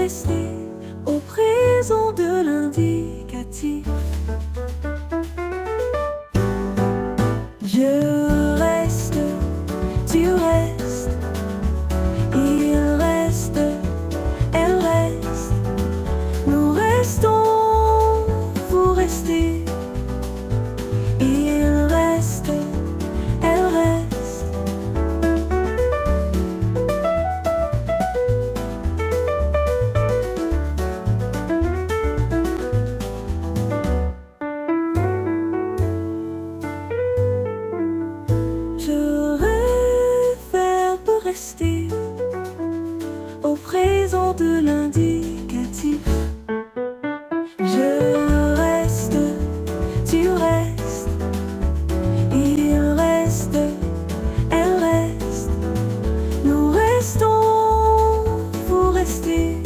rester au présent de l'indicatif. Je reste, tu restes, il reste, elle reste, nous restons, vous restez, il reste, elle reste. Je verbe rester au présent de l'indicatif. Je reste, tu restes, il reste, elle reste, nous restons, vous restez,